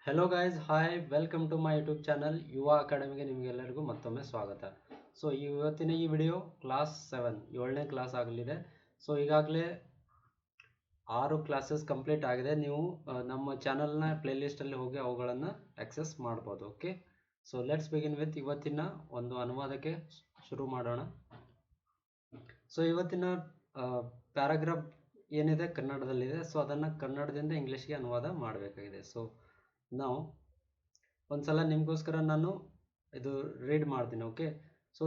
Hello guys, hi, welcome to my YouTube channel Yuva ಅಕಾಡೆಮಿಗೆ ನಿಮಗೆಲ್ಲರಿಗೂ ಮತ್ತೊಮ್ಮೆ ಸ್ವಾಗತ. ಸೊ ಇವತ್ತಿನ ಈ ವಿಡಿಯೋ ಕ್ಲಾಸ್ 7 7ನೇ ಕ್ಲಾಸ್ ಆಗಲಿದೆ. ಸೊ ಈಗಾಗಲೇ 6 ಕ್ಲಾಸಸ್ ಕಂಪ್ಲೀಟ್ ಆಗಿದೆ. ನೀವು ನಮ್ಮ ಚಾನಲ್ನ ಪ್ಲೇಲಿಸ್ಟಲ್ಲಿ ಹೋಗಿ ಅವುಗಳನ್ನು ಆಕ್ಸೆಸ್ ಮಾಡ್ಬೋದು. Okay, so let's begin with ಇವತ್ತಿನ ಒಂದು ಅನುವಾದಕ್ಕೆ ಶುರು ಮಾಡೋಣ. ಸೊ ಇವತ್ತಿನ ಪ್ಯಾರಾಗ್ರಾಫ್ ಏನಿದೆ ಕನ್ನಡದಲ್ಲಿದೆ. ಸೊ ಅದನ್ನು ಕನ್ನಡದಿಂದ ಇಂಗ್ಲೀಷ್ಗೆ ಅನುವಾದ ಮಾಡಬೇಕಾಗಿದೆ. ಸೊ ನಾವು ಒಂದ್ಸಲ ನಿಮಗೋಸ್ಕರ ನಾನು ಇದು ರೀಡ್ ಮಾಡ್ತೀನಿ. ಓಕೆ, ಸೊ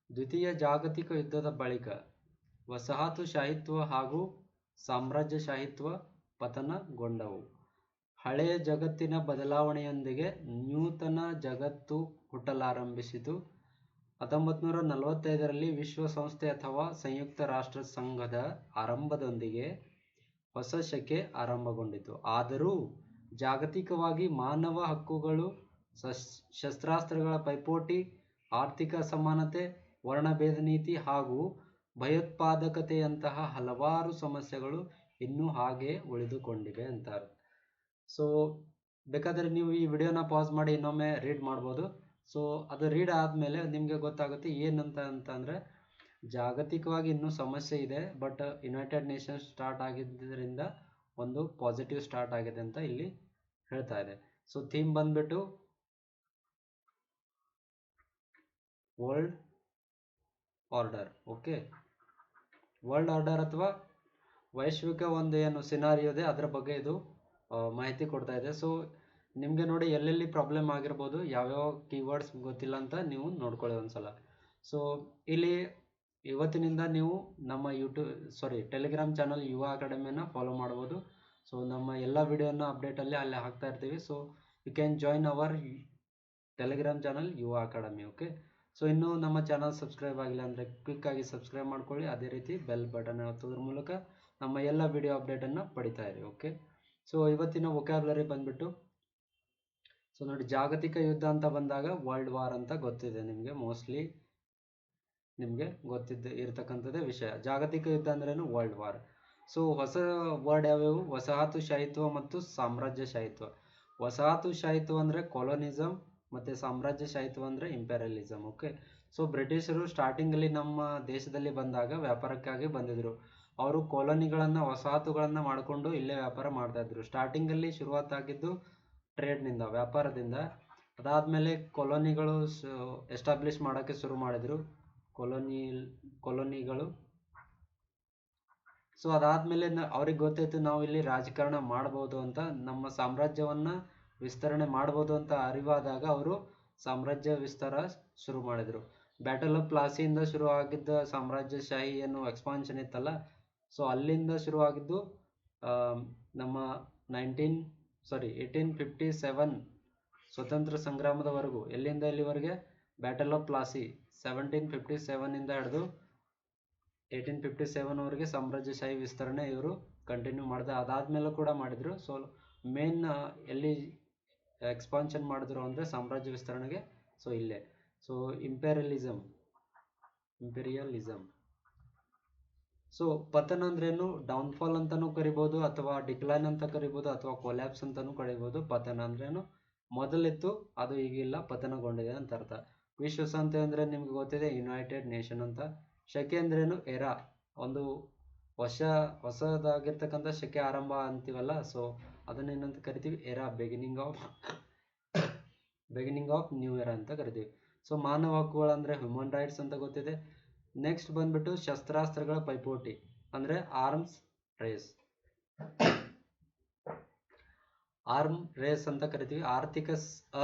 ದ್ವಿತೀಯ ಜಾಗತಿಕ ಯುದ್ಧದ ಬಳಿಕ ವಸಾಹತುಶಾಹಿತ್ವ ಹಾಗೂ ಸಾಮ್ರಾಜ್ಯಶಾಹಿತ್ವ ಪತನಗೊಂಡವು. ಹಳೆಯ ಜಗತ್ತಿನ ಬದಲಾವಣೆಯೊಂದಿಗೆ ನೂತನ ಜಗತ್ತು ಹುಟ್ಟಲಾರಂಭಿಸಿತು. 1945ರಲ್ಲಿ ವಿಶ್ವಸಂಸ್ಥೆ ಅಥವಾ ಸಂಯುಕ್ತ ರಾಷ್ಟ್ರ ಸಂಘದ ಆರಂಭದೊಂದಿಗೆ ಹೊಸ ಶಕೆ ಆರಂಭಗೊಂಡಿತು. ಆದರೂ ಜಾಗತಿಕವಾಗಿ ಮಾನವ ಹಕ್ಕುಗಳು, ಶಸ್ತ್ರಾಸ್ತ್ರಗಳ ಪೈಪೋಟಿ, ಆರ್ಥಿಕ ಅಸಮಾನತೆ, ವರ್ಣಭೇದ ನೀತಿ ಹಾಗೂ ಭಯೋತ್ಪಾದಕತೆಯಂತಹ ಹಲವಾರು ಸಮಸ್ಯೆಗಳು ಇನ್ನೂ ಹಾಗೆ ಉಳಿದುಕೊಂಡಿವೆ ಅಂತಾರೆ. ಸೊ ಬೇಕಾದರೆ ನೀವು ಈ ವಿಡಿಯೋನ ಪಾಸ್ ಮಾಡಿ ಇನ್ನೊಮ್ಮೆ ರೀಡ್ ಮಾಡ್ಬೋದು. ಸೊ ಅದು ರೀಡ್ ಆದಮೇಲೆ ನಿಮಗೆ ಗೊತ್ತಾಗುತ್ತೆ ಏನಂತ ಜಾಗತಿಕವಾಗಿ ಇನ್ನೂ ಸಮಸ್ಯೆ ಇದೆ, ಬಟ್ ಯುನೈಟೆಡ್ ನೇಷನ್ಸ್ ಸ್ಟಾರ್ಟ್ ಆಗಿದ್ದರಿಂದ ಒಂದು ಪಾಸಿಟಿವ್ ಸ್ಟಾರ್ಟ್ ಆಗಿದೆ ಅಂತ ಇಲ್ಲಿ ಹೇಳ್ತಾ ಇದೆ. ಸೊ ಥೀಮ್ ಬಂದ್ಬಿಟ್ಟು world order. Okay, world order ಅಥವಾ ವೈಶ್ವಿಕ ಒಂದು ಏನು ಸಿನಾರಿಯೋ ಇದೆ ಅದರ ಬಗ್ಗೆ ಇದು ಮಾಹಿತಿ ಕೊಡ್ತಾ ಇದೆ. ಸೊ ನಿಮಗೆ ನೋಡಿ ಎಲ್ಲೆಲ್ಲಿ ಪ್ರಾಬ್ಲಮ್ ಆಗಿರ್ಬೋದು, ಯಾವ್ಯಾವ ಕೀವರ್ಡ್ಸ್ ಗೊತ್ತಿಲ್ಲ ಅಂತ ನೀವು ನೋಡ್ಕೊಳ್ಳಿ ಒಂದ್ಸಲ. ಸೊ ಇಲ್ಲಿ ಇವತ್ತಿನಿಂದ ನೀವು ನಮ್ಮ ಟೆಲಿಗ್ರಾಮ್ ಚಾನಲ್ ಯುವ ಅಕಾಡೆಮಿಯನ್ನು ಫಾಲೋ ಮಾಡ್ಬೋದು. ಸೊ ನಮ್ಮ ಎಲ್ಲ ವಿಡಿಯೋನ ಅಪ್ಡೇಟಲ್ಲಿ ಅಲ್ಲಿ ಹಾಕ್ತಾ ಇರ್ತೀವಿ. So you can join our Telegram channel Yuva academy. Okay, so ಇನ್ನೂ ನಮ್ಮ ಚಾನಲ್ ಸಬ್ಸ್ಕ್ರೈಬ್ ಆಗಿಲ್ಲ ಅಂದರೆ ಕ್ವಿಕ್ಕಾಗಿ ಸಬ್ಸ್ಕ್ರೈಬ್ ಮಾಡ್ಕೊಳ್ಳಿ. ಅದೇ ರೀತಿ ಬೆಲ್ ಬಟನ್ ಒತ್ತೋದ್ರ ಮೂಲಕ ನಮ್ಮ ಎಲ್ಲ ವಿಡಿಯೋ ಅಪ್ಡೇಟನ್ನು ಪಡಿತಾ ಇರಿ. ಓಕೆ, ಸೊ ಇವತ್ತಿನ ವೊಕ್ಯಾಬ್ಲರಿ ಬಂದ್ಬಿಟ್ಟು, ಸೊ ನೋಡಿ, ಜಾಗತಿಕ ಯುದ್ಧ ಅಂತ ಬಂದಾಗ ವರ್ಲ್ಡ್ ವಾರ್ ಅಂತ ಗೊತ್ತಿದೆ ನಿಮಗೆ, ಮೋಸ್ಟ್ಲಿ ನಿಮಗೆ ಇರತಕ್ಕಂಥದ್ದೇ ವಿಷಯ. ಜಾಗತಿಕ ಯುದ್ಧ ಅಂದ್ರೇನು ವರ್ಲ್ಡ್ ವಾರ್. ಸೊ ಹೊಸ ವರ್ಡ್ ಯಾವ್ಯಾವು? ವಸಾಹತುಶಾಹಿತ್ವ ಮತ್ತು ಸಾಮ್ರಾಜ್ಯಶಾಹಿತ್ವ. ವಸಾಹತುಶಾಹಿತ್ವ ಅಂದರೆ ಕೊಲೋನಿಸಮ್ ಮತ್ತು ಸಾಮ್ರಾಜ್ಯಶಾಹಿತ್ವ ಅಂದರೆ ಇಂಪೆರಿಯಲಿಸಮ್. ಓಕೆ, ಸೊ ಬ್ರಿಟಿಷರು ಸ್ಟಾರ್ಟಿಂಗಲ್ಲಿ ನಮ್ಮ ದೇಶದಲ್ಲಿ ಬಂದಾಗ ವ್ಯಾಪಾರಕ್ಕಾಗಿ ಬಂದಿದ್ರು. ಅವರು ಕಾಲೋನಿಗಳನ್ನು, ವಸಾಹತುಗಳನ್ನು ಮಾಡಿಕೊಂಡು ಇಲ್ಲೇ ವ್ಯಾಪಾರ ಮಾಡ್ತಾಯಿದ್ರು. ಸ್ಟಾರ್ಟಿಂಗಲ್ಲಿ ಶುರುವಾತಾಗಿದ್ದು ಟ್ರೇಡ್ನಿಂದ, ವ್ಯಾಪಾರದಿಂದ. ಅದಾದಮೇಲೆ ಕೊಲೋನಿಗಳು ಎಸ್ಟಾಬ್ಲಿಷ್ ಮಾಡೋಕ್ಕೆ ಶುರು ಮಾಡಿದರು, ಕೊಲೋನಿಗಳು. ಸೊ ಅದಾದಮೇಲೆ ಅವ್ರಿಗೆ ಗೊತ್ತಾಯ್ತು ನಾವು ಇಲ್ಲಿ ರಾಜಕಾರಣ ಮಾಡ್ಬೋದು ಅಂತ, ನಮ್ಮ ಸಾಮ್ರಾಜ್ಯವನ್ನು ವಿಸ್ತರಣೆ ಮಾಡ್ಬೋದು ಅಂತ ಅರಿವಾದಾಗ ಅವರು ಸಾಮ್ರಾಜ್ಯ ವಿಸ್ತಾರ ಶುರು ಮಾಡಿದರು. ಬ್ಯಾಟಲ್ ಆಫ್ ಪ್ಲಾಸಿಯಿಂದ ಶುರು ಆಗಿದ್ದ ಸಾಮ್ರಾಜ್ಯಶಾಹಿ ಏನು ಎಕ್ಸ್ಪಾನ್ಷನ್ ಇತ್ತಲ್ಲ, ಸೊ ಅಲ್ಲಿಂದ ಶುರುವಾಗಿದ್ದು ನಮ್ಮ 1857 ಸ್ವತಂತ್ರ ಸಂಗ್ರಾಮದವರೆಗೂ. ಎಲ್ಲಿಂದ ಎಲ್ಲಿವರೆಗೆ? ಬ್ಯಾಟಲ್ ಆಫ್ ಪ್ಲಾಸಿ 1757ಇಂದ ಹಿಡಿದು 1857ವರೆಗೆ ಸಾಮ್ರಾಜ್ಯಶಾಹಿ ವಿಸ್ತರಣೆ ಇವರು ಕಂಟಿನ್ಯೂ ಮಾಡಿದೆ. ಅದಾದಮೇಲೆ ಕೂಡ ಮಾಡಿದರು. ಸೊ ಮೇನ್ ಎಲ್ಲಿ ಎಕ್ಸ್ಪಾನ್ಷನ್ ಮಾಡಿದ್ರು ಅಂದರೆ ಸಾಮ್ರಾಜ್ಯ ವಿಸ್ತರಣೆಗೆ. ಸೊ ಇಲ್ಲೇ. ಸೊ ಇಂಪೆರಿಯಲಿಸಮ್. ಸೊ ಪತನ ಅಂದ್ರೇನು? ಡೌನ್ಫಾಲ್ ಅಂತಲೂ ಕರಿಬೋದು, ಅಥವಾ ಡಿಕ್ಲೈನ್ ಅಂತ ಕರಿಬೋದು, ಅಥವಾ ಕೊಲ್ಯಾಪ್ಸ್ ಅಂತಲೂ ಕರಿಬೋದು. ಪತನ ಅಂದ್ರೇನು? ಮೊದಲಿತ್ತು, ಅದು ಈಗಿಲ್ಲ, ಪತನಗೊಂಡಿದೆ ಅಂತ ಅರ್ಥ. ವಿಶ್ವಸಂಸ್ಥೆ ಅಂದರೆ ನಿಮ್ಗೆ ಗೊತ್ತಿದೆ, ಯುನೈಟೆಡ್ ನೇಷನ್ ಅಂತ. ಶಕೆ ಅಂದ್ರೇನು? ಎರಾ, ಒಂದು ಹೊಸದಾಗಿರ್ತಕ್ಕಂಥ ಶಕೆ ಆರಂಭ ಅಂತೀವಲ್ಲ, ಸೊ ಅದನ್ನೇನಂತ ಕರಿತೀವಿ? Era, beginning of new era ಅಂತ ಕರಿತೀವಿ. ಸೊ ಮಾನವ ಹಕ್ಕುಗಳಂದರೆ ಹ್ಯೂಮನ್ ರೈಟ್ಸ್ ಅಂತ ಗೊತ್ತಿದೆ. ನೆಕ್ಸ್ಟ್ ಬಂದ್ಬಿಟ್ಟು ಶಸ್ತ್ರಾಸ್ತ್ರಗಳ ಪೈಪೋಟಿ ಅಂದರೆ ಆರ್ಮ್ ರೇಸ್ ಅಂತ ಕರಿತೀವಿ. ಆರ್ಥಿಕ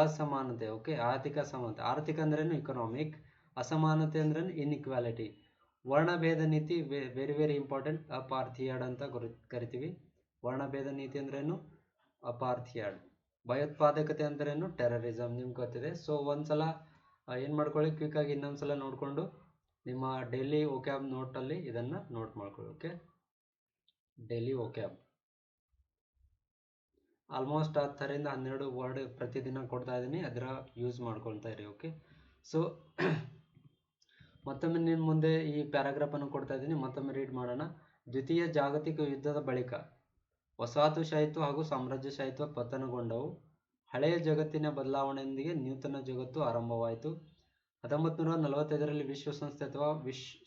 ಅಸಮಾನತೆ. ಓಕೆ, ಆರ್ಥಿಕ ಅಸಮಾನತೆ. ಆರ್ಥಿಕ ಅಂದ್ರೇನು? ಇಕನಾಮಿಕ್. ಅಸಮಾನತೆ ಅಂದ್ರೇನು? ಇನ್ಇಕ್ವಾಲಿಟಿ. ವರ್ಣಭೇದ ನೀತಿ, ವೆರಿ ವೆರಿ ಇಂಪಾರ್ಟೆಂಟ್. ಅಪಾರ್ಥಿಯಾಡ್ ಅಂತ ಕರಿತೀವಿ. ವರ್ಣಭೇದ ನೀತಿ ಅಂದ್ರೇನು? ಅಪಾರ್ಥಿಯಾಡ್. ಭಯೋತ್ಪಾದಕತೆ ಅಂದ್ರೇನು? ಟೆರರಿಸಮ್, ನಿಮ್ಗೆ ಗೊತ್ತಿದೆ. ಸೊ ಒಂದ್ಸಲ ಏನು ಮಾಡ್ಕೊಳ್ಳಿ, ಕ್ವಿಕ್ಕಾಗಿ ಇನ್ನೊಂದ್ಸಲ ನೋಡಿಕೊಂಡು ನಿಮ್ಮ ಡೈಲಿ ವೊಕ್ಯಾಬ್ ನೋಟಲ್ಲಿ ಇದನ್ನು ನೋಟ್ ಮಾಡ್ಕೊಳ್ಳಿ. ಓಕೆ, ಡೈಲಿ ವೊಕ್ಯಾಬ್ ಆಲ್ಮೋಸ್ಟ್ 10ರಿಂದ 12 ವರ್ಡ್ ಪ್ರತಿದಿನ ಕೊಡ್ತಾ ಇದ್ದೀನಿ, ಅದರ ಯೂಸ್ ಮಾಡ್ಕೊಳ್ತಾ ಇರಿ. ಓಕೆ, ಸೊ ಮತ್ತೊಮ್ಮೆ ನಿಮ್ಮ ಮುಂದೆ ಈ ಪ್ಯಾರಾಗ್ರಾಫನ್ನು ಕೊಡ್ತಾ ಇದ್ದೀನಿ, ಮತ್ತೊಮ್ಮೆ ರೀಡ್ ಮಾಡೋಣ. ದ್ವಿತೀಯ ಜಾಗತಿಕ ಯುದ್ಧದ ಬಳಿಕ ವಸಾಹತುಶಾಹಿತ್ವ ಹಾಗೂ ಸಾಮ್ರಾಜ್ಯಶಾಹಿತ್ವ ಪತನಗೊಂಡವು. ಹಳೆಯ ಜಗತ್ತಿನ ಬದಲಾವಣೆಯೊಂದಿಗೆ ನೂತನ ಜಗತ್ತು ಆರಂಭವಾಯಿತು. 1945ರಲ್ಲಿ ವಿಶ್ವಸಂಸ್ಥೆ ಅಥವಾ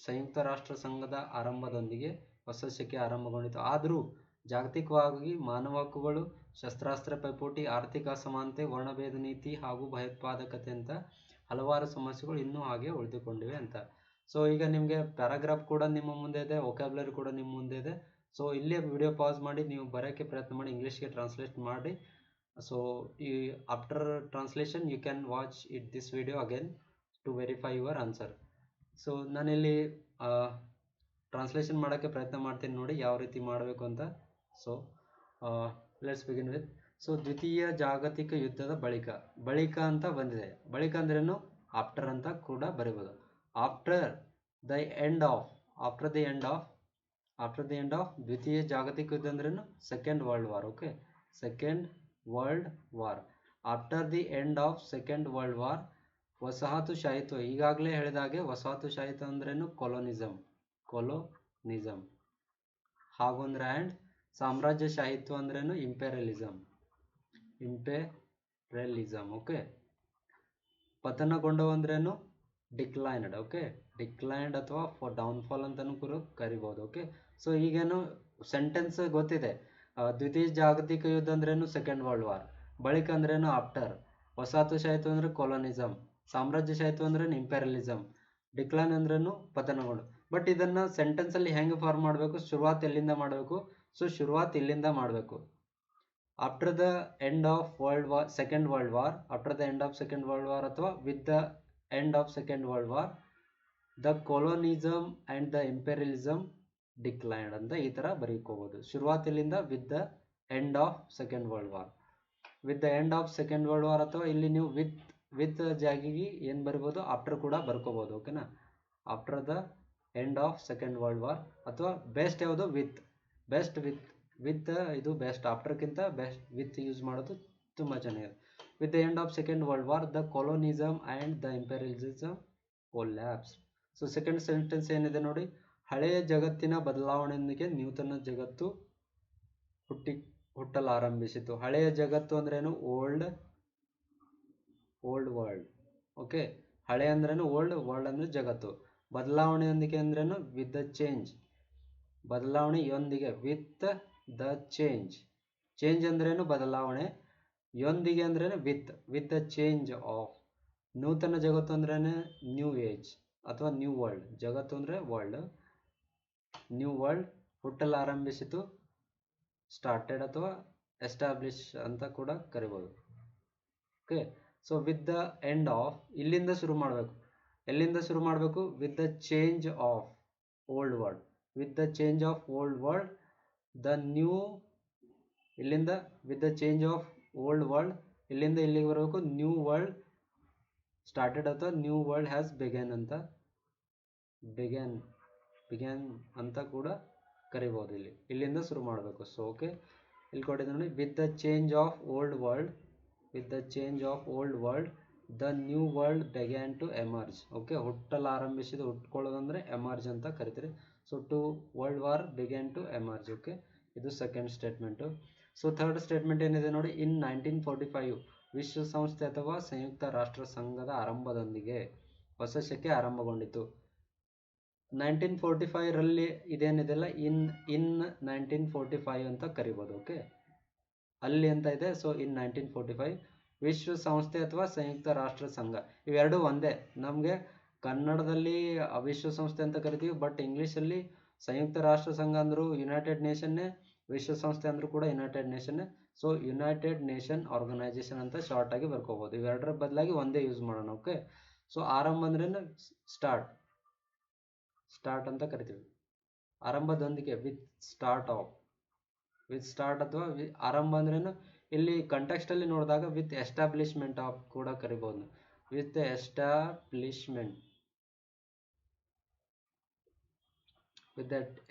ಸಂಯುಕ್ತ ರಾಷ್ಟ್ರ ಸಂಘದ ಆರಂಭದೊಂದಿಗೆ ಹೊಸ ಶಕೆ ಆರಂಭಗೊಂಡಿತು. ಆದರೂ ಜಾಗತಿಕವಾಗಿ ಮಾನವ ಹಕ್ಕುಗಳು, ಶಸ್ತ್ರಾಸ್ತ್ರ ಪೈಪೋಟಿ, ಆರ್ಥಿಕ ಅಸಮಾನತೆ, ವರ್ಣಭೇದ ನೀತಿ ಹಾಗೂ ಭಯೋತ್ಪಾದಕತೆ ಅಂತ ಹಲವಾರು ಸಮಸ್ಯೆಗಳು ಇನ್ನೂ ಹಾಗೆ ಉಳಿದುಕೊಂಡಿವೆ ಅಂತ. ಸೊ ಈಗ ನಿಮಗೆ ಪ್ಯಾರಾಗ್ರಾಫ್ ಕೂಡ ನಿಮ್ಮ ಮುಂದೆ ಇದೆ, ವೊಕ್ಯಾಬ್ಯುಲರಿ ಕೂಡ ನಿಮ್ಮ ಮುಂದೆ ಇದೆ. ಸೊ ಇಲ್ಲೇ ವಿಡಿಯೋ ಪಾಸ್ ಮಾಡಿ ನೀವು ಬರೋಕ್ಕೆ ಪ್ರಯತ್ನ ಮಾಡಿ, ಇಂಗ್ಲೀಷ್ಗೆ ಟ್ರಾನ್ಸ್ಲೇಟ್ ಮಾಡಿ. ಸೊ ಈ after translation you can watch this video again to verify your answer. So ನಾನಿಲ್ಲಿ ಟ್ರಾನ್ಸ್ಲೇಷನ್ ಮಾಡೋಕ್ಕೆ ಪ್ರಯತ್ನ ಮಾಡ್ತೀನಿ, ನೋಡಿ ಯಾವ ರೀತಿ ಮಾಡಬೇಕು ಅಂತ. So let's begin with. So ದ್ವಿತೀಯ ಜಾಗತಿಕ ಯುದ್ಧದ ಬಳಿಕ ಅಂತ ಬಂದಿದೆ. ಬಳಿಕ ಅಂದ್ರೇನು? ಆಫ್ಟರ್ ಅಂತ ಕೂಡ ಬರೀಬೋದು. ಆಫ್ಟರ್ ದ ಎಂಡ್ ಆಫ್ ದ್ವಿತೀಯ ಜಾಗತಿಕ ಯುದ್ಧ ಅಂದ್ರೇನು? Second world war. Okay, second world war. After the end of second world war ವಸಾಹತುಶಾಹಿತ್ವ, ಈಗಾಗಲೇ ಹೇಳಿದಾಗೆ ವಸಾಹತುಶಾಹಿತ್ವ ಅಂದ್ರೇನು? ಕೊಲೋನಿಸಮ್. ಹಾಗೂ ಅಂದ್ರೆ ಆ್ಯಂಡ್ ಸಾಮ್ರಾಜ್ಯಶಾಹಿತ್ವ ಅಂದ್ರೇನು? ಇಂಪೆರಿಯಲಿಸಮ್. ಓಕೆ. ಪತನಗೊಂಡವು ಅಂದ್ರೇನು? ಡಿಕ್ಲೈನ್ಡ್. ಓಕೆ, ಡಿಕ್ಲೈನ್ಡ್ ಅಥವಾ ಡೌನ್ಫಾಲ್ ಅಂತಾನೂ ಕೂಡ ಕರಿಬಹುದು. ಓಕೆ, ಸೊ ಈಗೇನು ಸೆಂಟೆನ್ಸ್ ಗೊತ್ತಿದೆ. ದ್ವಿತೀಯ ಜಾಗತಿಕ ಯುದ್ಧ ಅಂದ್ರೇನು? Second world war. ಬಳಿಕ ಅಂದ್ರೇನು? ಆಫ್ಟರ್. ವಸಾಹತುಶಾಹಿತ್ವ ಅಂದ್ರೆ ಕೊಲೋನಿಸಮ್. ಸಾಮ್ರಾಜ್ಯಶಾಹಿತ್ವ ಅಂದ್ರೇನು? ಇಂಪೆರಿಯಲಿಸಮ್. ಡಿಕ್ಲೈನ್ ಅಂದ್ರೇನು? ಪತನಗೊಂಡು. ಬಟ್ ಇದನ್ನ ಸೆಂಟೆನ್ಸ್ ಅಲ್ಲಿ ಹೆಂಗೆ ಫಾರ್ಮ್ ಮಾಡಬೇಕು? ಶುರುವಾತ್ ಎಲ್ಲಿಂದ ಮಾಡಬೇಕು? ಸೊ ಶುರುವಾತ್ ಇಲ್ಲಿಂದ ಮಾಡಬೇಕು. After the end of second world war, after the end of second world war ಅಥವಾ with the end of second world war the colonism and the imperialism declined ಅಂತ ಈ ತರ ಬರೀಕೋಬಹುದು. ಶುರುವಾತ್ ಇಲ್ಲಿಂದ with the end of second world war. With the end of second world war ಅಥವಾ ಇಲ್ಲಿ ನೀವು ವಿತ್ ಜಾಗಿಗೆ ಏನು ಬರಿಬೋದು? ಆಫ್ಟರ್ ಕೂಡ ಬರ್ಕೋಬಹುದು. ಓಕೆನಾ? After the end of second world war ಅಥವಾ ಬೆಸ್ಟ್ ಯಾವುದು? ವಿತ್ ಇದು ಬೆಸ್ಟ್. ಆಫ್ಟರ್ಗಿಂತ ಬೆಸ್ಟ್ ವಿತ್ ಯೂಸ್ ಮಾಡೋದು ತುಂಬ ಚೆನ್ನಾಗಿದೆ. With the end of second world war the colonism and the imperialism collapse. So second sentence ಏನಿದೆ ನೋಡಿ? ಹಳೆಯ ಜಗತ್ತಿನ ಬದಲಾವಣೆಯೊಂದಿಗೆ ನೂತನ ಜಗತ್ತು ಹುಟ್ಟಲಾರಂಭಿಸಿತು. ಹಳೆಯ ಜಗತ್ತು ಅಂದ್ರೇನು? Old world. ಓಕೆ, ಹಳೆ ಅಂದ್ರೇನು? ಓಲ್ಡ್, ವರ್ಲ್ಡ್ ಅಂದ್ರೆ ಜಗತ್ತು. ಬದಲಾವಣೆಯೊಂದಿಗೆ ಅಂದ್ರೇನು? With the change. ಬದಲಾವಣೆಯೊಂದಿಗೆ ವಿತ್ ದ ಚೇಂಜ್. ಚೇಂಜ್ ಅಂದ್ರೇನು? ಬದಲಾವಣೆ. ಯೊಂದಿಗೆ ಅಂದ್ರೇನು? With the change of. ನೂತನ ಜಗತ್ತು ಅಂದ್ರೇನು? ನ್ಯೂ ಏಜ್ ಅಥವಾ ನ್ಯೂ ವರ್ಲ್ಡ್. ಜಗತ್ತು ಅಂದ್ರೆ ವರ್ಲ್ಡ್. ನ್ಯೂ ವರ್ಲ್ಡ್ ಹುಟ್ಟಲಾರಂಭಿಸಿತು. ಸ್ಟಾರ್ಟೆಡ್ ಅಥವಾ ಎಸ್ಟಾಬ್ಲಿಷ್ ಅಂತ ಕೂಡ ಕರಿಬೋದು. Okay, so with the end of, ಇಲ್ಲಿಂದ ಶುರು ಮಾಡಬೇಕು. ಎಲ್ಲಿಂದ ಶುರು ಮಾಡಬೇಕು? With the change of old world. With the change of old world the new, ಇಲ್ಲಿಂದ with the change of old world, ಇಲ್ಲಿಂದ ಇಲ್ಲಿಗೆ ಬರಬೇಕು. ನ್ಯೂ ವರ್ಲ್ಡ್ ಸ್ಟಾರ್ಟೆಡ್ ಅಥವಾ ನ್ಯೂ ವರ್ಲ್ಡ್ ಹ್ಯಾಸ್ ಬಿಗನ್ ಅಂತ ಕೂಡ ಕರಿಬಹುದು. ಇಲ್ಲಿಂದ ಶುರು ಮಾಡಬೇಕು. ಸೊ ಓಕೆ, ಇಲ್ಲಿ ಕೊಟ್ಟಿದ್ದೆ ನೋಡಿ. With the change of old world the new world began to emerge. Okay, ಹುಟ್ಟಲಾರಂಭಿಸಿದ, ಹುಟ್ಕೊಳ್ಳೋದಂದ್ರೆ ಎಮರ್ಜ್ ಅಂತ ಕರಿತೀರಿ. So two world war began to emerge. Okay, ಇದು second statement. So third statement ಏನಿದೆ ನೋಡಿ? ಇನ್ 1945 ವಿಶ್ವಸಂಸ್ಥೆ ಅಥವಾ ಸಂಯುಕ್ತ ರಾಷ್ಟ್ರ ಸಂಘದ ಆರಂಭದೊಂದಿಗೆ ಹೊಸ ಶಕೆ ಆರಂಭಗೊಂಡಿತು. 1945ರಲ್ಲಿ ಇದೇನಿದೆಲ್ಲ ಇನ್ 1945 ಅಂತ ಕರಿಬೋದು. ಓಕೆ, ಅಲ್ಲಿ ಅಂತ ಇದೆ. ಸೊ ಇನ್ 1945 ವಿಶ್ವಸಂಸ್ಥೆ ಅಥವಾ ಸಂಯುಕ್ತ ರಾಷ್ಟ್ರ ಸಂಘ, ಇವೆರಡು ಒಂದೇ. ನಮಗೆ ಕನ್ನಡದಲ್ಲಿ ವಿಶ್ವಸಂಸ್ಥೆ ಅಂತ ಕರಿತೀವಿ, ಬಟ್ ಇಂಗ್ಲೀಷಲ್ಲಿ ಸಂಯುಕ್ತ ರಾಷ್ಟ್ರ ಸಂಘ ಅಂದರೂ ಯುನೈಟೆಡ್ ನೇಷನ್ನೇ, ವಿಶ್ವಸಂಸ್ಥೆ ಅಂದರೂ ಕೂಡ ಯುನೈಟೆಡ್ ನೇಷನ್ನೇ. ಸೊ ಯುನೈಟೆಡ್ ನೇಷನ್ ಆರ್ಗನೈಸೇಷನ್ ಅಂತ ಶಾರ್ಟ್ ಆಗಿ ಬರ್ಕೋಬಹುದು. ಇವೆರಡರ ಬದಲಾಗಿ ಒಂದೇ ಯೂಸ್ ಮಾಡೋಣ. ಓಕೆ, ಸೊ ಆರಂಭ ಅಂದ್ರೆ ಸ್ಟಾರ್ಟ್ ಅಂತ ಕರಿತೀವಿ. ಆರಂಭದೊಂದಿಗೆ ವಿತ್ ಸ್ಟಾರ್ಟ್ ಅಥವಾ ಆರಂಭ ಅಂದ್ರೇನು? ಇಲ್ಲಿ ಕಂಟೆಕ್ಸ್ಟ್ ಅಲ್ಲಿ ನೋಡಿದಾಗ ವಿತ್ ಎಸ್ಟಾಬ್ಲಿಷ್ಮೆಂಟ್ ಆಫ್ ಕೂಡ ಕರಿಬಹುದು. ವಿತ್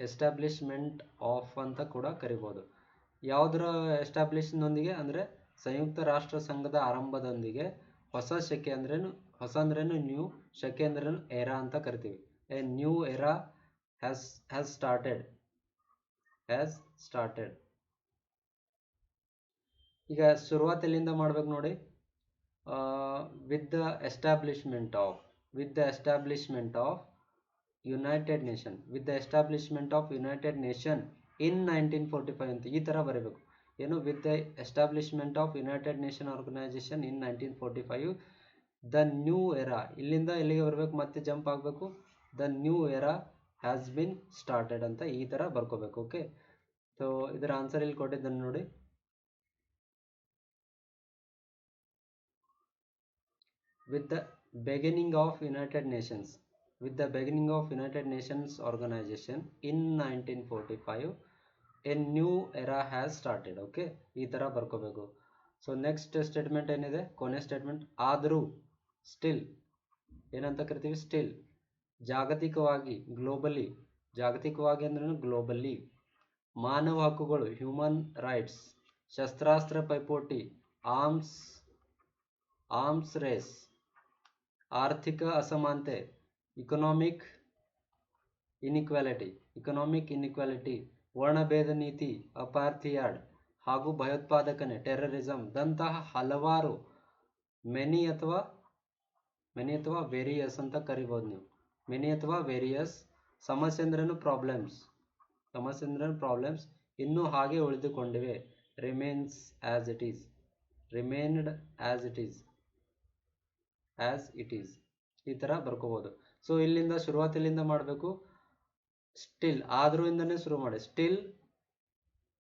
ಎಸ್ಟಾಬ್ಲಿಷ್ಮೆಂಟ್ ಆಫ್ ಅಂತ ಕೂಡ ಕರಿಬಹುದು. ಯಾವುದರ ಎಸ್ಟಾಬ್ಲಿಷ್ನೊಂದಿಗೆ ಅಂದ್ರೆ ಸಂಯುಕ್ತ ರಾಷ್ಟ್ರ ಸಂಘದ ಆರಂಭದೊಂದಿಗೆ. ಹೊಸ ಶಕೆ ಅಂದ್ರೇನು? ಹೊಸ ಅಂದ್ರೇನು? ನ್ಯೂ. ಶಕೆ ಅಂದ್ರೇನು? ಎರಾ ಅಂತ ಕರಿತೀವಿ. A new era has started. ಈಗ ಶುರುವಾತ್ ಎಲ್ಲಿಂದ ಮಾಡ್ಬೇಕು ನೋಡಿ. With the establishment of united nation in 1945 ಅಂತ ಈ ಥರ ಬರೀಬೇಕು. ಏನು, with the establishment of united nation organisation in 1945 the new era, ಇಲ್ಲಿಂದ ಎಲ್ಲಿಗೆ ಬರಬೇಕು, ಮತ್ತೆ ಜಂಪ್ ಆಗಬೇಕು. The new era has been started ಅಂತ ಈ ಥರ ಬರ್ಕೋಬೇಕು. ಓಕೆ, ಸೊ ಇದರ ಆನ್ಸರ್ ಇಲ್ಲಿ ಕೊಟ್ಟಿದ್ದಾನೆ ನೋಡಿ. with the beginning of United Nations organization in 1945 a new era has started. Okay, ಈ ಥರ ಬರ್ಕೋಬೇಕು. ಸೊ ನೆಕ್ಸ್ಟ್ ಸ್ಟೇಟ್ಮೆಂಟ್ ಏನಿದೆ, ಕೊನೆ ಸ್ಟೇಟ್ಮೆಂಟ್, ಆದರೂ ಸ್ಟಿಲ್ ಏನಂತ ಕರಿತೀವಿ, ಸ್ಟಿಲ್ ಜಾಗತಿಕವಾಗಿ, ಗ್ಲೋಬಲಿ, ಜಾಗತಿಕವಾಗಿ ಅಂದ್ರೆ ಗ್ಲೋಬಲಿ, ಮಾನವ ಹಕ್ಕುಗಳು, ಹ್ಯೂಮನ್ ರೈಟ್ಸ್, ಶಸ್ತ್ರಾಸ್ತ್ರ ಪೈಪೋಟಿ, ಆರ್ಮ್ಸ್ ರೇಸ್, ಆರ್ಥಿಕ ಅಸಮಾನತೆ, ಇಕನಾಮಿಕ್ ಇನಿಕ್ವಾಲಿಟಿ, ವರ್ಣಭೇದ ನೀತಿ, ಅಪಾರ್ಥಿಯಾಡ್ ಹಾಗೂ ಭಯೋತ್ಪಾದಕನೆ, ಟೆರರಿಸಂ ದಂತಹ ಹಲವಾರು ಮೆನಿ ಅಥವಾ ವೇರಿಯಸ್ ಅಂತ ಕರಿಬೋದು ನೀವು. ಮೆನಿ ಅಥವಾ ವೇರಿಯಸ್ ಸಮಸ್ಯೆ ಅಂದ್ರೇನು, ಪ್ರಾಬ್ಲಮ್ಸ್ ಇನ್ನೂ ಹಾಗೆ ಉಳಿದುಕೊಂಡಿವೆ. ರಿಮೇನ್ಡ್ ಆಸ್ ಇಟ್ ಈಸ್ ಈ ಥರ ಬರ್ಕೋಬೋದು. ಸೊ ಇಲ್ಲಿಂದ ಶುರುವಾತ್ ಇಲ್ಲಿಂದ ಮಾಡಬೇಕು. ಸ್ಟಿಲ್, ಆದರೂ ಇಂದನೇ ಶುರು ಮಾಡಿ. Still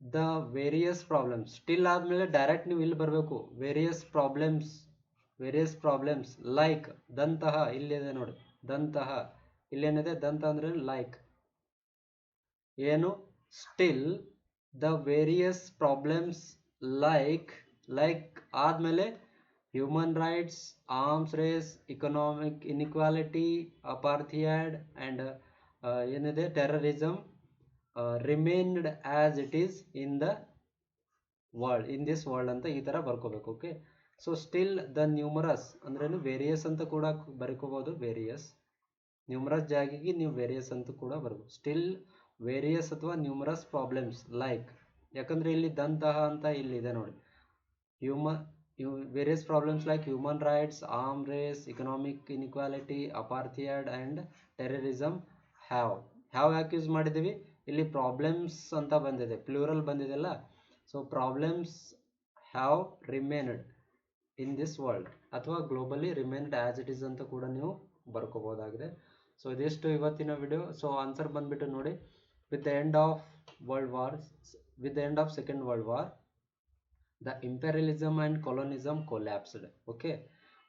the various problems, still ಆದಮೇಲೆ ಡೈರೆಕ್ಟ್ ನೀವು ಇಲ್ಲಿ ಬರಬೇಕು. ವೇರಿಯಸ್ ಪ್ರಾಬ್ಲಮ್ಸ್ ಲೈಕ್, ದಂತಹ, ಇಲ್ಲಿದೆ ನೋಡಿ ದಂತಹ, ಇಲ್ಲೇನಿದೆ ದಂತ ಅಂದ್ರೆ ಲೈಕ್, ಏನು, still the various problems like ಆದಮೇಲೆ human rights, arms race, economic inequality, apartheid and ಏನಿದೆ terrorism remained as it is in this world ಅಂತ ಈ ಥರ ಬರ್ಕೋಬೇಕು. Okay, so still the numerous ಅಂದ್ರೇನು, ವೇರಿಯಸ್ ಅಂತ ಕೂಡ ಬರ್ಕೋಬೋದು. ವೇರಿಯಸ್, ನ್ಯೂಮರಸ್ ಜಾಗಿಗೆ ನೀವು ವೇರಿಯಸ್ ಅಂತ ಕೂಡ ಬರ್ಬೋದು. ಸ್ಟಿಲ್ ವೇರಿಯಸ್ ಅಥವಾ ನ್ಯೂಮರಸ್ ಪ್ರಾಬ್ಲಮ್ಸ್ ಲೈಕ್, ಯಾಕಂದ್ರೆ ಇಲ್ಲಿ ದಂತಹ ಅಂತ ಇಲ್ಲಿದೆ ನೋಡಿ. Various problems like human rights, arm race, economic inequality, apartheid and terrorism have ಯಾಕೆ ಯೂಸ್ ಮಾಡಿದ್ದೀವಿ, ಇಲ್ಲಿ ಪ್ರಾಬ್ಲಮ್ಸ್ ಅಂತ ಬಂದಿದೆ, ಪ್ಲೂರಲ್ ಬಂದಿದೆಲ್ಲ. So problems have remained in this world ಅಥವಾ globally remained as it is ಅಂತ ಕೂಡ ನೀವು ಬರ್ಕೋಬೋದಾಗಿದೆ. ಸೊ ಇದಿಷ್ಟು ಇವತ್ತಿನ ವಿಡಿಯೋ. ಸೊ ಆನ್ಸರ್ ಬಂದ್ಬಿಟ್ಟು ನೋಡಿ, with the end of second world war the imperialism and colonialism collapsed. Okay,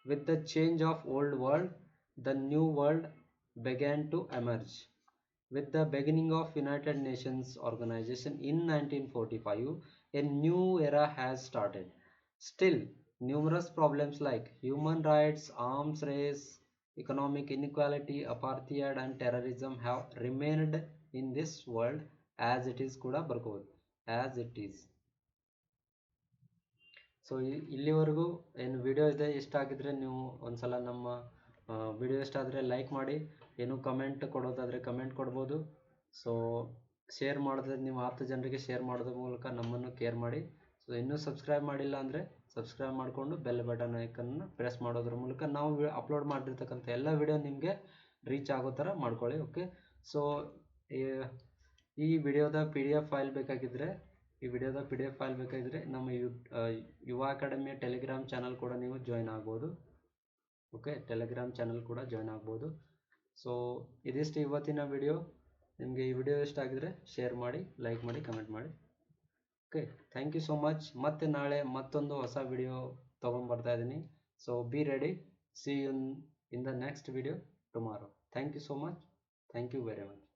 with the change of old world the new world began to emerge. With the beginning of United Nations organization in 1945 a new era has started. Still numerous problems like human rights, arms race, economic inequality, apartheid and terrorism have remained in this world as it is ಕೂಡ ಬರ್ಕೋಬೋದು, as it is. So ಇಲ್ಲಿವರೆಗೂ ಏನು video ಇದೆ, ಇಷ್ಟ ಆಗಿದ್ರೆ ನೀವು ಒಂದ್ಸಲ ನಮ್ಮ video ಇಷ್ಟ ಆದರೆ ಲೈಕ್ ಮಾಡಿ, ಏನು ಕಮೆಂಟ್ ಕೊಡೋದಾದರೆ ಕಮೆಂಟ್ ಕೊಡ್ಬೋದು. ಸೊ ಶೇರ್ ಮಾಡೋದ್ರೆ ನೀವು 10 ಜನರಿಗೆ ಶೇರ್ ಮಾಡೋದ್ರ ಮೂಲಕ ನಮ್ಮನ್ನು ಕೇರ್ ಮಾಡಿ. ಸೊ ಇನ್ನೂ ಸಬ್ಸ್ಕ್ರೈಬ್ ಮಾಡಿಲ್ಲ ಅಂದರೆ ಸಬ್ಸ್ಕ್ರೈಬ್ ಮಾಡಿಕೊಂಡು ಬೆಲ್ ಬಟನ್ ಐಕನ್ನ ಪ್ರೆಸ್ ಮಾಡೋದ್ರ ಮೂಲಕ ನಾವು ಅಪ್ಲೋಡ್ ಮಾಡಿರ್ತಕ್ಕಂಥ ಎಲ್ಲ ವಿಡಿಯೋ ನಿಮಗೆ ರೀಚ್ ಆಗೋ ಥರ ಮಾಡ್ಕೊಳ್ಳಿ. ಓಕೆ, ಸೊ ಈ ವಿಡಿಯೋದ ಪಿ ಡಿ ಎಫ್ ಫೈಲ್ ಬೇಕಾಗಿದ್ದರೆ ನಮ್ಮ ಯುವ ಅಕಾಡೆಮಿಯ ಟೆಲಿಗ್ರಾಮ್ ಚಾನಲ್ ಕೂಡ ನೀವು ಜಾಯ್ನ್ ಆಗ್ಬೋದು. ಓಕೆ, ಟೆಲಿಗ್ರಾಮ್ ಚಾನಲ್ ಕೂಡ ಜಾಯ್ನ್ ಆಗ್ಬೋದು. ಸೊ ಇದಿಷ್ಟು ಇವತ್ತಿನ ವಿಡಿಯೋ. ನಿಮಗೆ ಈ ವಿಡಿಯೋ ಇಷ್ಟ ಆಗಿದ್ರೆ ಶೇರ್ ಮಾಡಿ, ಲೈಕ್ ಮಾಡಿ, ಕಮೆಂಟ್ ಮಾಡಿ. Okay, thank you so much. ಮತ್ತೆ ನಾಳೆ ಮತ್ತೊಂದು ಹೊಸ ವಿಡಿಯೋ ತೊಗೊಂಡ್ಬರ್ತಾ ಇದ್ದೀನಿ. So be ready. See you in the next video tomorrow. Thank you so much. Thank you very much.